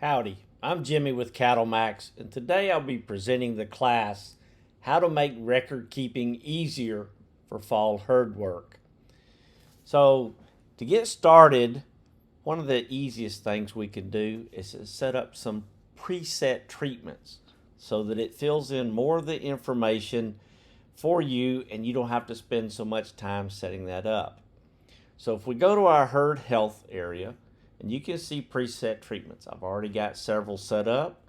Howdy, I'm Jimmy with CattleMax, and today I'll be presenting the class How to Make Record Keeping Easier for Fall Herd Work. So, to get started, one of the easiest things we can do is to set up some preset treatments so that it fills in more of the information for you and you don't have to spend so much time setting that up. So if we go to our herd health area, and you can see preset treatments. I've already got several set up,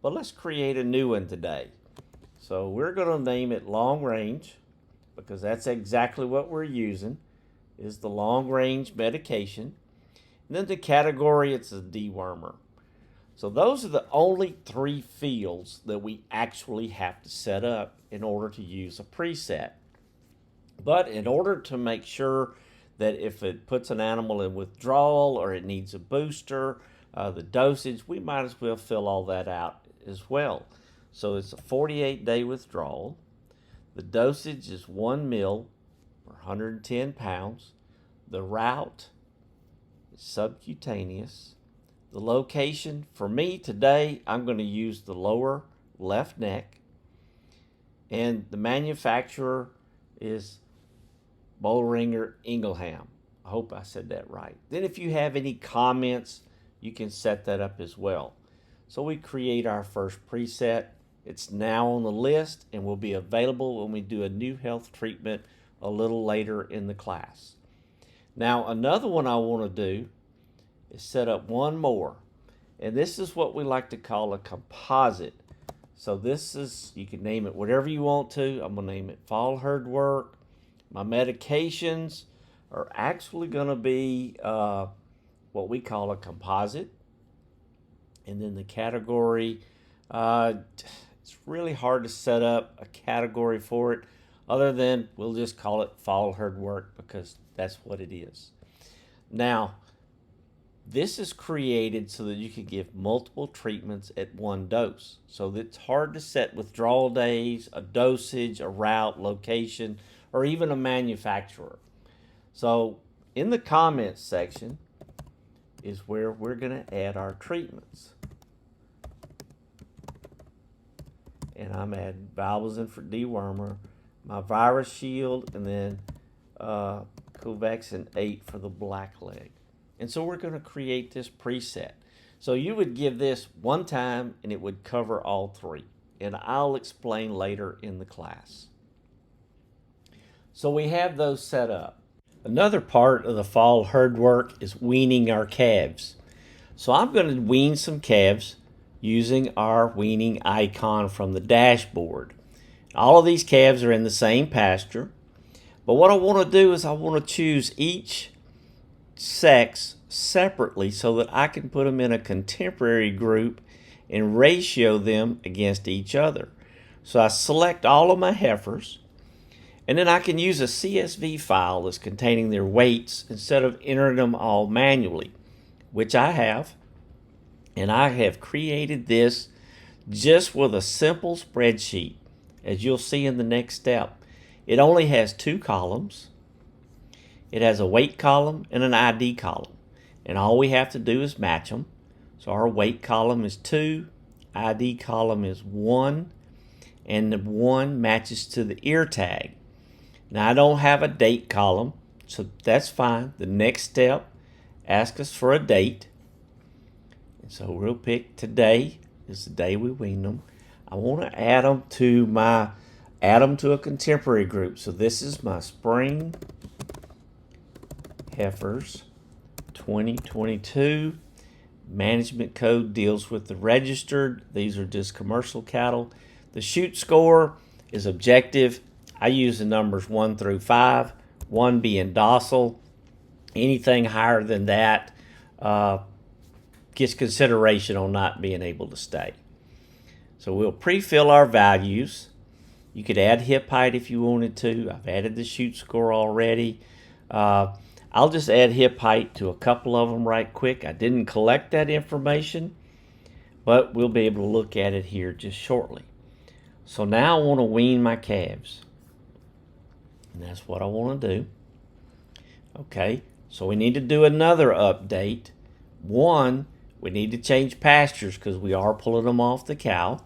but let's create a new one today. So we're going to name it long range because that's exactly what we're using is the long range medication. And then the category, it's a dewormer. So those are the only three fields that we actually have to set up in order to use a preset. But in order to make sure that if it puts an animal in withdrawal or it needs a booster, the dosage, we might as well fill all that out as well. So it's a 48-day withdrawal. The dosage is 1 ml or 110 pounds. The route is subcutaneous. The location, for me today, I'm going to use the lower left neck. And the manufacturer is Boehringer Ingelheim. I hope I said that right. Then if you have any comments, you can set that up as well. So we create our first preset. It's now on the list and will be available when we do a new health treatment a little later in the class. Now another one I want to do is set up one more. And this is what we like to call a composite. So this is, you can name it whatever you want to. I'm going to name it Fall Herd Work. My medications are actually going to be what we call a composite. And then the category, it's really hard to set up a category for it other than we'll just call it Fall Herd Work because that's what it is. Now, this is created so that you can give multiple treatments at one dose. So it's hard to set withdrawal days, a dosage, a route, location, or even a manufacturer. So in the comments section is where we're going to add our treatments. And I'm adding Valbazin for dewormer, my virus shield, and then Covaxin 8 for the blackleg. And so we're going to create this preset. So you would give this one time and it would cover all three. And I'll explain later in the class. So we have those set up. Another part of the fall herd work is weaning our calves. So I'm going to wean some calves using our weaning icon from the dashboard. All of these calves are in the same pasture. But what I want to do is I want to choose each sex separately so that I can put them in a contemporary group and ratio them against each other. So I select all of my heifers. And then I can use a CSV file that's containing their weights instead of entering them all manually, which I have. And I have created this just with a simple spreadsheet, as you'll see in the next step. It only has 2 columns. It has a weight column and an ID column. And all we have to do is match them. So our weight column is 2, ID column is 1, and the 1 matches to the ear tag. Now I don't have a date column, so that's fine. The next step, ask us for a date. And so we'll pick today is the day we wean them. I want to add them to a contemporary group. So this is my spring heifers 2022. Management code deals with the registered. These are just commercial cattle. The shoot score is objective. I use the numbers 1 through 5, 1 being docile. Anything higher than that gets consideration on not being able to stay. So we'll pre-fill our values. You could add hip height if you wanted to. I've added the shoot score already. I'll just add hip height to a couple of them right quick. I didn't collect that information, but we'll be able to look at it here just shortly. So now I want to wean my calves. And that's what I want to do. Okay, so we need to do another update. One, we need to change pastures because we are pulling them off the cow.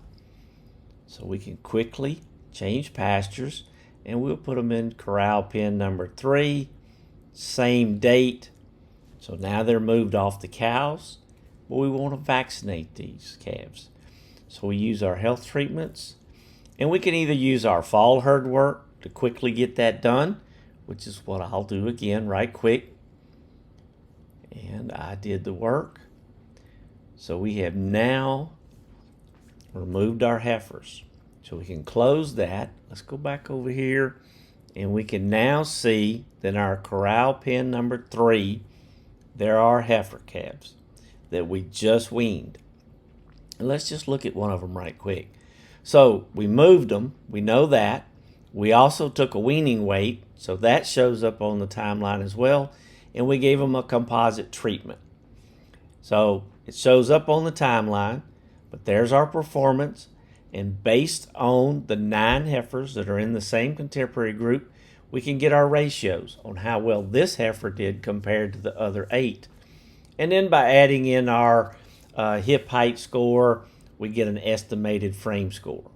So we can quickly change pastures, and we'll put them in corral pen number 3, same date. So now they're moved off the cows, but we want to vaccinate these calves. So we use our health treatments, and we can either use our fall herd work to quickly get that done, which is what I'll do again right quick. And I did the work. So we have now removed our heifers. So we can close that. Let's go back over here, and we can now see that our corral pen number 3, there are heifer calves that we just weaned. And let's just look at one of them right quick. So we moved them, we know that. We also took a weaning weight, so that shows up on the timeline as well, and we gave them a composite treatment. So it shows up on the timeline, but there's our performance, and based on the 9 heifers that are in the same contemporary group, we can get our ratios on how well this heifer did compared to the other 8. And then by adding in our hip height score, we get an estimated frame score.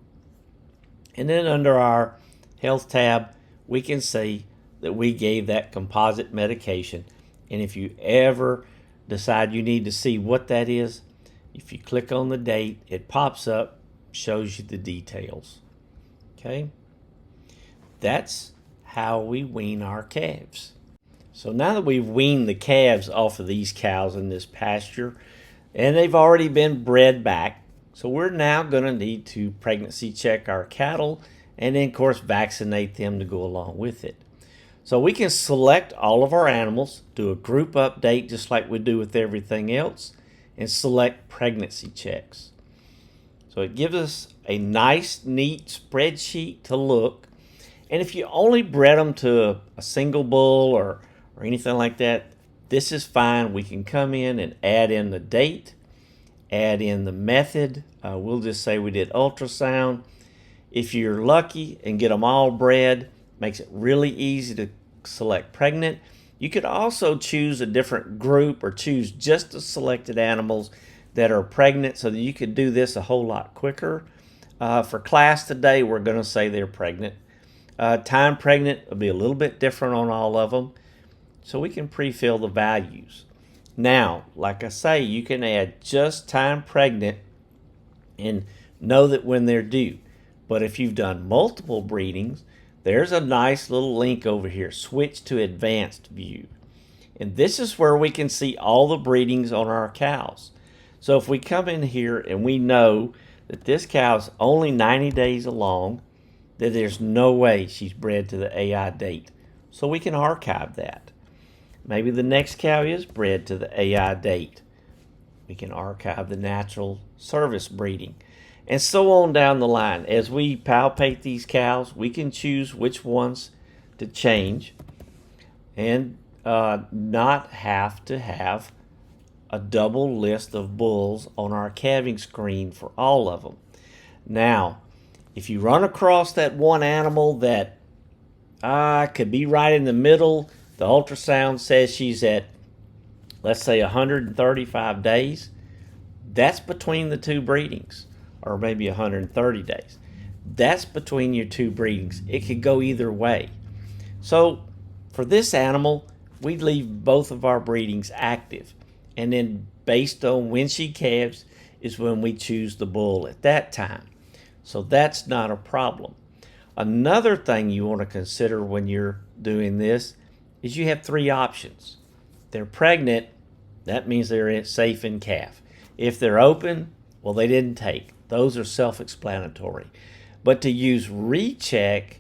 And then under our health tab, we can see that we gave that composite medication. And if you ever decide you need to see what that is, if you click on the date, it pops up, shows you the details. Okay? That's how we wean our calves. So now that we've weaned the calves off of these cows in this pasture, and they've already been bred back, so we're now going to need to pregnancy check our cattle, and then of course vaccinate them to go along with it. So we can select all of our animals, do a group update just like we do with everything else, and select pregnancy checks. So it gives us a nice, neat spreadsheet to look. And if you only bred them to a single bull or anything like that, this is fine. We can come in and add in the date, add in the method. We'll just say we did ultrasound. If you're lucky and get them all bred, makes it really easy to select pregnant. You could also choose a different group or choose just the selected animals that are pregnant so that you could do this a whole lot quicker. For class today, we're going to say they're pregnant. Time pregnant will be a little bit different on all of them, so we can pre-fill the values. Now, like I say, you can add just time pregnant and know that when they're due. But if you've done multiple breedings, there's a nice little link over here, switch to Advanced View. And this is where we can see all the breedings on our cows. So if we come in here and we know that this cow's only 90 days along, that there's no way she's bred to the AI date. So we can archive that. Maybe the next cow is bred to the AI date. We can archive the natural service breeding. And so on down the line. As we palpate these cows, we can choose which ones to change and not have to have a double list of bulls on our calving screen for all of them. Now, if you run across that one animal that could be right in the middle, the ultrasound says she's at, let's say, 135 days, that's between the 2 breedings, or maybe 130 days. That's between your 2 breedings. It could go either way. So for this animal, we leave both of our breedings active. And then based on when she calves is when we choose the bull at that time. So that's not a problem. Another thing you want to consider when you're doing this is you have 3 options. They're pregnant, that means they're safe in calf. If they're open, well, they didn't take. Those are self-explanatory. But to use recheck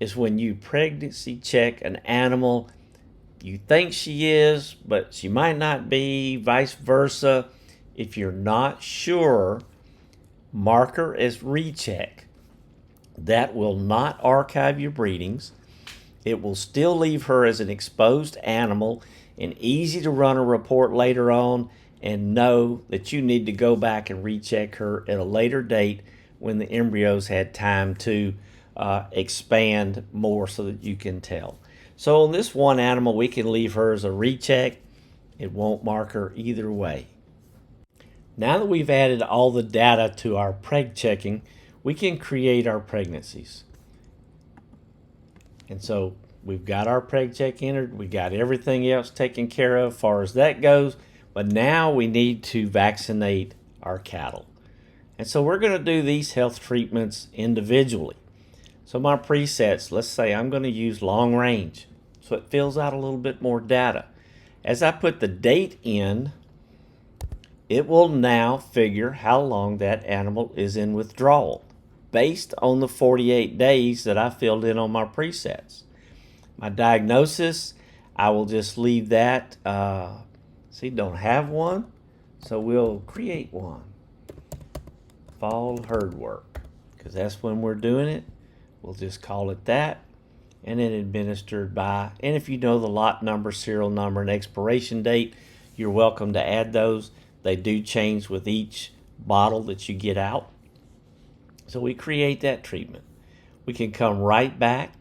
is when you pregnancy check an animal. You think she is, but she might not be, vice versa. If you're not sure, mark her as recheck. That will not archive your breedings. It will still leave her as an exposed animal and easy to run a report later on and know that you need to go back and recheck her at a later date when the embryos had time to expand more so that you can tell. So on this one animal, we can leave her as a recheck. It won't mark her either way. Now that we've added all the data to our preg checking, we can create our pregnancies. And so we've got our preg check entered, we got everything else taken care of as far as that goes, but now we need to vaccinate our cattle. And so we're going to do these health treatments individually. So my presets, let's say I'm going to use long range, so it fills out a little bit more data. As I put the date in, it will now figure how long that animal is in withdrawal based on the 48 days that I filled in on my presets. My diagnosis, I will just leave that. See, don't have one, so we'll create one. Fall herd work, because that's when we're doing it. We'll just call it that, and then administered by, and if you know the lot number, serial number, and expiration date, you're welcome to add those. They do change with each bottle that you get out. So we create that treatment. We can come right back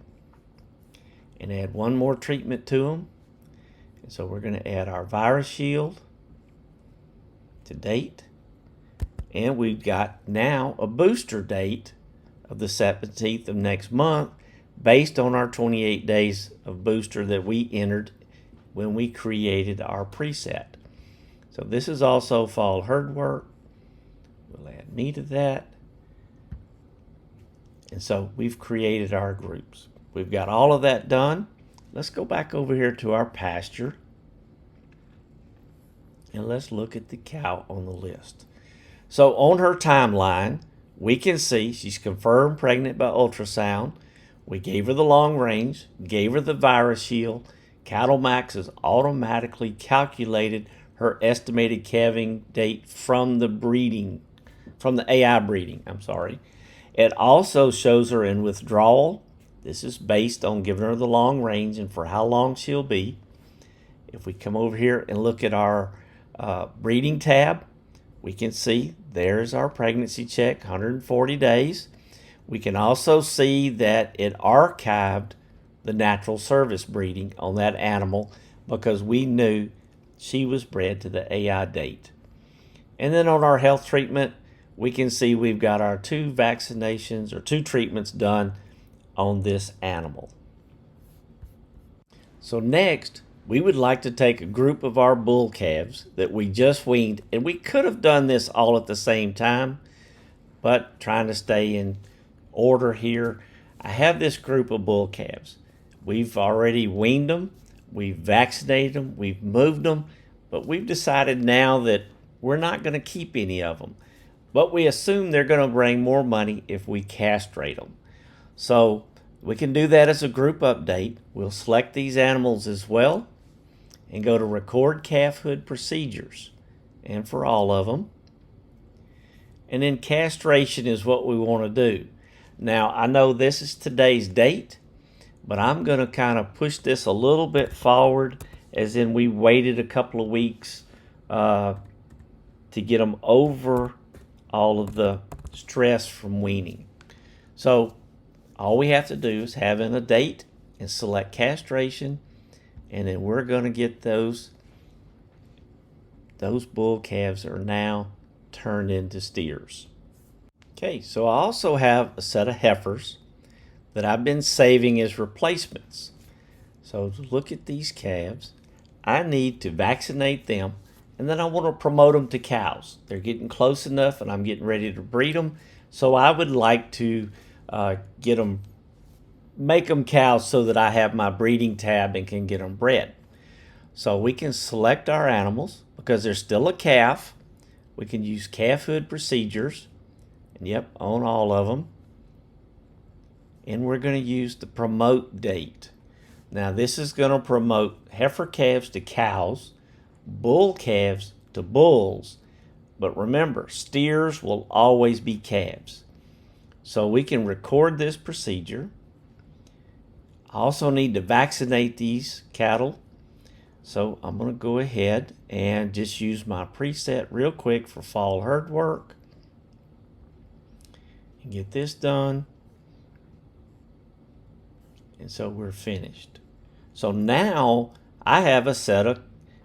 and add one more treatment to them. And so we're going to add our virus shield to date. And we've got now a booster date of the 17th of next month based on our 28 days of booster that we entered when we created our preset. So this is also fall herd work. We'll add me to that. And so we've created our groups. We've got all of that done. Let's go back over here to our pasture. And let's look at the cow on the list. So on her timeline, we can see she's confirmed pregnant by ultrasound. We gave her the long range, gave her the virus shield. CattleMax has automatically calculated her estimated calving date from the AI breeding, It also shows her in withdrawal. This is based on giving her the long range and for how long she'll be. If we come over here and look at our breeding tab, we can see there's our pregnancy check, 140 days. We can also see that it archived the natural service breeding on that animal because we knew she was bred to the AI date. And then on our health treatment, we can see we've got our 2 vaccinations or 2 treatments done on this animal. So next, we would like to take a group of our bull calves that we just weaned, and we could have done this all at the same time, but trying to stay in order here, I have this group of bull calves. We've already weaned them, we've vaccinated them, we've moved them, but we've decided now that we're not going to keep any of them. But we assume they're going to bring more money if we castrate them. So we can do that as a group update. We'll select these animals as well and go to record calfhood procedures, and for all of them. And then castration is what we want to do. Now, I know this is today's date, but I'm going to kind of push this a little bit forward, as in we waited a couple of weeks to get them over all of the stress from weaning. So all we have to do is have in a date and select castration, and then we're going to get those bull calves are now turned into steers. Okay, so I also have a set of heifers that I've been saving as replacements. So to look at these calves, I need to vaccinate them, and then I want to promote them to cows. They're getting close enough, and I'm getting ready to breed them. So I would like to make them cows so that I have my breeding tab and can get them bred. So we can select our animals because they're still a calf. We can use calfhood procedures, and yep, on all of them. And we're going to use the promote date. Now this is going to promote heifer calves to cows, bull calves to bulls, but remember, steers will always be calves. So we can record this procedure. I also need to vaccinate these cattle. So I'm going to go ahead and just use my preset real quick for fall herd work and get this done. And so we're finished. So now I have a set of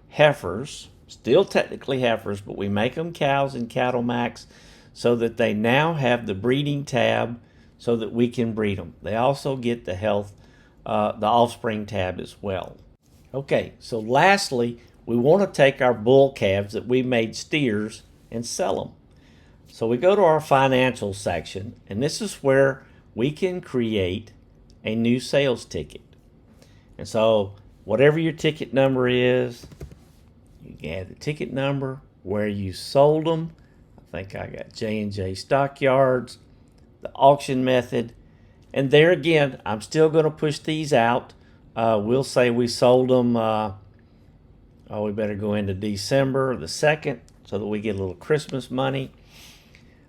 heifers Still technically heifers, but we make them cows in CattleMax so that they now have the breeding tab so that we can breed them. They also get the the offspring tab as well. Okay, so lastly, we want to take our bull calves that we made steers and sell them. So we go to our financial section, and this is where we can create a new sales ticket. And so whatever your ticket number is, you can add the ticket number, where you sold them. I think I got J&J Stockyards, the auction method. And there again, I'm still going to push these out. We'll say we sold them, we better go into December the 2nd so that we get a little Christmas money.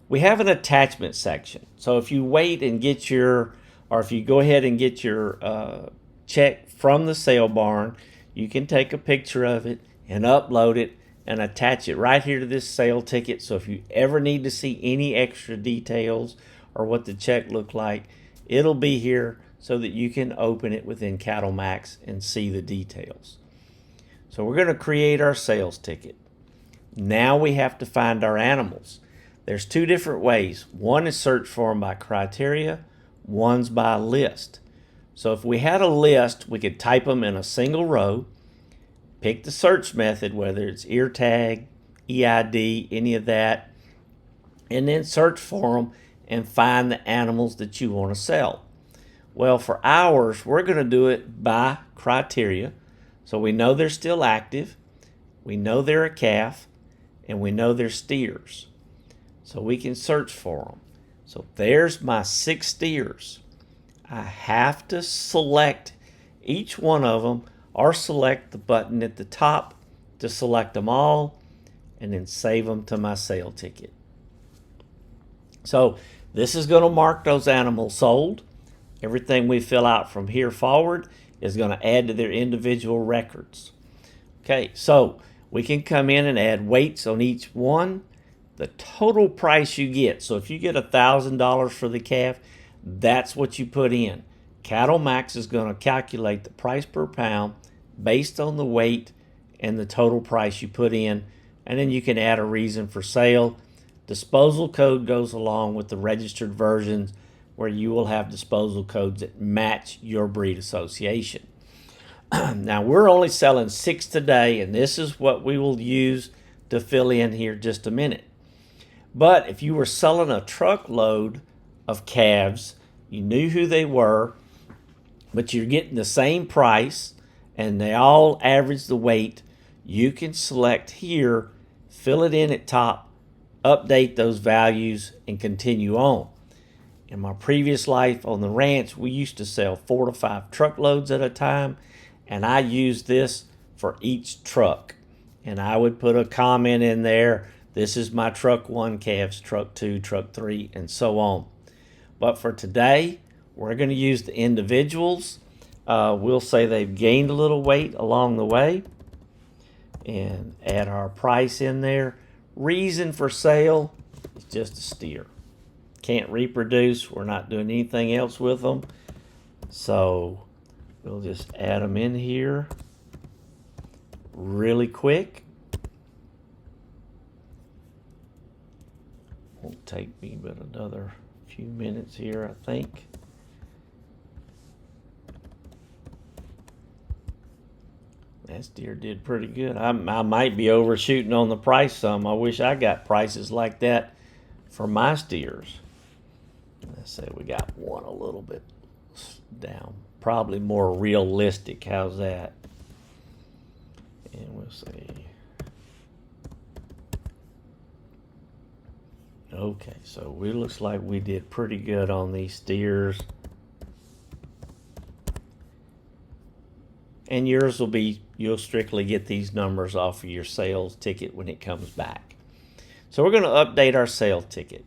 We have an attachment section. So if you wait and get if you go ahead and get your check from the sale barn, you can take a picture of it and upload it and attach it right here to this sale ticket. So if you ever need to see any extra details or what the check looked like, it'll be here so that you can open it within CattleMax and see the details. So we're going to create our sales ticket. Now we have to find our animals. There's two different ways. One is search for them by criteria, one's by list. So if we had a list, we could type them in a single row, pick the search method, whether it's ear tag, EID, any of that, and then search for them and find the animals that you want to sell. Well, for ours, we're going to do it by criteria. So we know they're still active, we know they're a calf, and we know they're steers. So we can search for them. So there's my 6 steers. I have to select each one of them or select the button at the top to select them all and then save them to my sale ticket. So this is going to mark those animals sold. Everything we fill out from here forward is going to add to their individual records. Okay, so we can come in and add weights on each one. The total price you get. So if you get $1,000 for the calf, that's what you put in. CattleMax is going to calculate the price per pound based on the weight and the total price you put in, and then you can add a reason for sale. Disposal code goes along with the registered versions where you will have disposal codes that match your breed association. Now we're only selling 6 today, and this is what we will use to fill in here just a minute. But if you were selling a truckload of calves, you knew who they were, but you're getting the same price and they all average the weight, you can select here, fill it in at top, update those values, and continue on. In my previous life on the ranch, we used to sell 4 to 5 truckloads at a time, and I used this for each truck. And I would put a comment in there, this is my truck 1 calves, truck 2, truck 3, and so on. But for today, we're going to use the individuals. We'll say they've gained a little weight along the way and add our price in there. Reason for sale is just a steer. Can't reproduce. We're not doing anything else with them. So we'll just add them in here really quick. Won't take me but another few minutes here, I think. That steer did pretty good. I might be overshooting on the price some. I wish I got prices like that for my steers. Let's say we got one a little bit down. Probably more realistic. How's that? And we'll say, okay, so it looks like we did pretty good on these steers. And yours will be, you'll strictly get these numbers off of your sales ticket when it comes back. So we're going to update our sales ticket.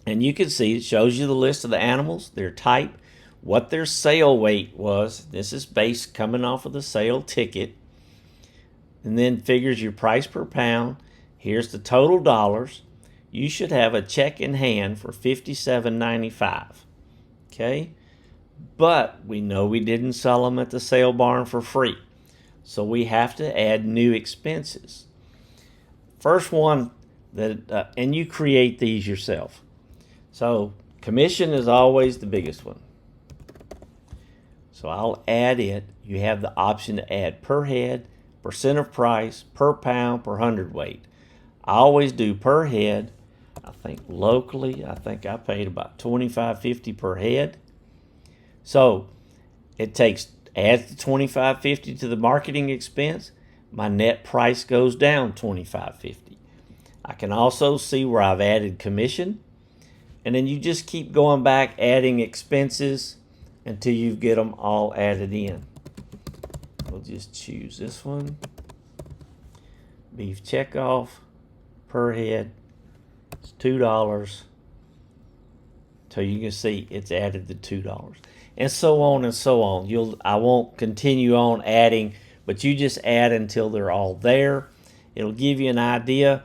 And you can see it shows you the list of the animals, their type, what their sale weight was. This is based coming off of the sale ticket. And then figures your price per pound. Here's the total dollars. You should have a check in hand for $57.95. Okay? But we know we didn't sell them at the sale barn for free. so we have to add new expenses. First one, that and you create these yourself. So commission is always the biggest one. So I'll add it. You have the option to add per head, percent of price, per pound, per hundredweight. I always do per head. I think locally, I paid about $25.50 per head. So it adds the $25.50 to the marketing expense. My net price goes down $25.50. I can also see where I've added commission, and then you just keep going back adding expenses until you get them all added in. We'll just choose this one. Beef checkoff per head. It's $2. So you can see it's added the $2. And so on and so on. I won't continue on adding, but you just add until they're all there. It'll give you an idea.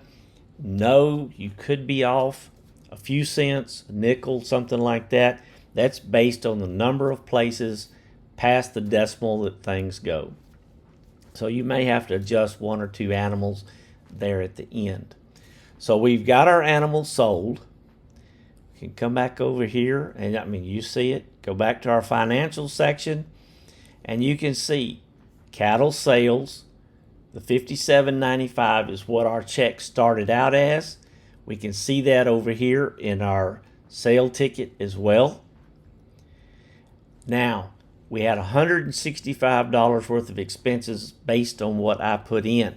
No, you could be off a few cents, a nickel, something like that. That's based on the number of places past the decimal that things go. So you may have to adjust one or two animals there at the end. So we've got our animals sold. We can come back over here, and you see it. Go back to our financial section, and you can see cattle sales. The $57.95 is what our check started out as. We can see that over here in our sale ticket as well. Now, we had $165 worth of expenses based on what I put in.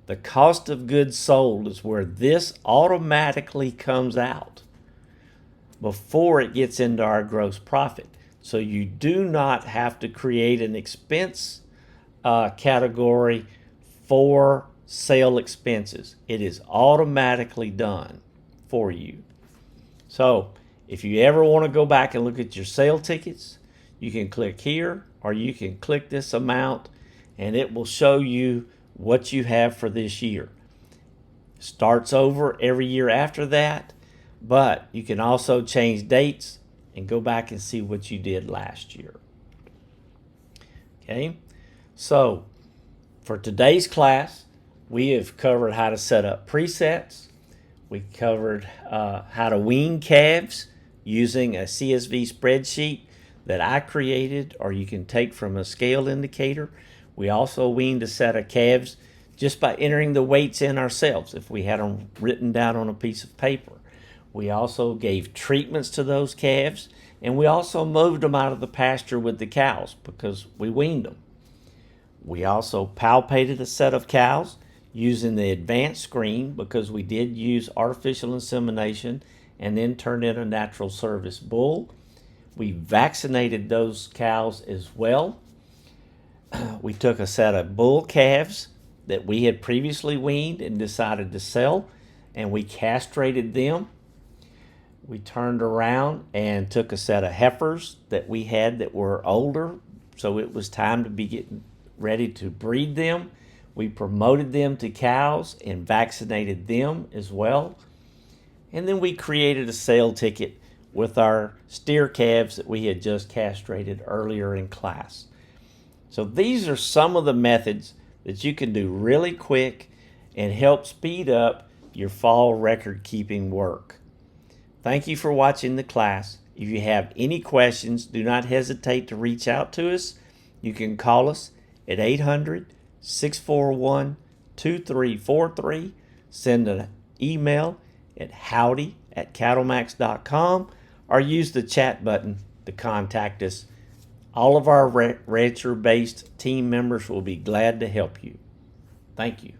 The cost of goods sold is where this automatically comes out before it gets into our gross profit. So you do not have to create an expense category for sale expenses. It is automatically done for you. So if you ever want to go back and look at your sale tickets, you can click here, or you can click this amount, and it will show you what you have for this year. Starts over every year after that, but you can also change dates and go back and see what you did last year. Okay, so for today's class, we have covered how to set up presets. We covered how to wean calves using a CSV spreadsheet that I created, or you can take from a scale indicator. We also weaned a set of calves just by entering the weights in ourselves if we had them written down on a piece of paper. We also gave treatments to those calves, and we also moved them out of the pasture with the cows because we weaned them. We also palpated a set of cows using the advanced screen because we did use artificial insemination and then turned in a natural service bull. We vaccinated those cows as well. We took a set of bull calves that we had previously weaned and decided to sell, and we castrated them. We turned around and took a set of heifers that we had that were older, so it was time to be getting ready to breed them. We promoted them to cows and vaccinated them as well. And then we created a sale ticket with our steer calves that we had just castrated earlier in class. So these are some of the methods that you can do really quick and help speed up your fall record keeping work. Thank you for watching the class. If you have any questions, do not hesitate to reach out to us. You can call us at 800-641-2343. Send an email at howdy@cattlemax.com, or use the chat button to contact us. All of our rancher-based team members will be glad to help you. Thank you.